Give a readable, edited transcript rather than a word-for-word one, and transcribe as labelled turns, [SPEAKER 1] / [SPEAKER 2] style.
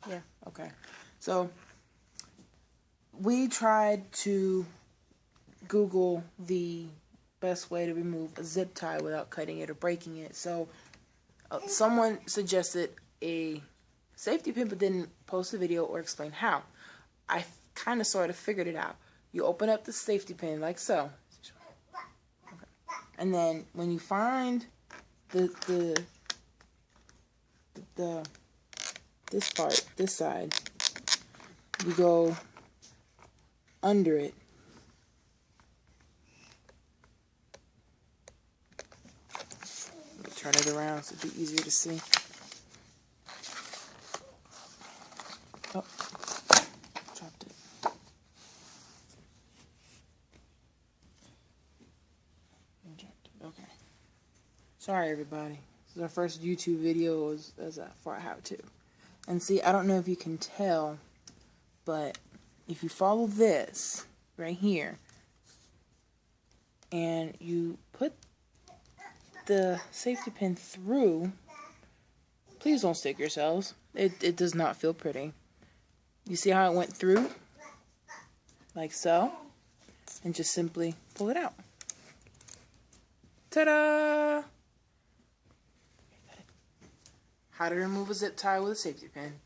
[SPEAKER 1] Yeah, okay. So, we tried to Google the best way to remove a zip tie without cutting it or breaking it. So, someone suggested a safety pin but didn't post a video or explain how. I kind of sort of figured it out. You open up the safety pin like so. Okay. And then when you find the this part, this side, you go under it. Let me turn it around so it'll be easier to see. Oh, dropped it. Okay. Sorry, everybody. This is our first YouTube video as for how to. And see, I don't know if you can tell, but if you follow this right here, and you put the safety pin through, please don't stick yourselves. It does not feel pretty. You see how it went through? Like so. And just simply pull it out. Ta-da! How to remove a zip tie with a safety pin.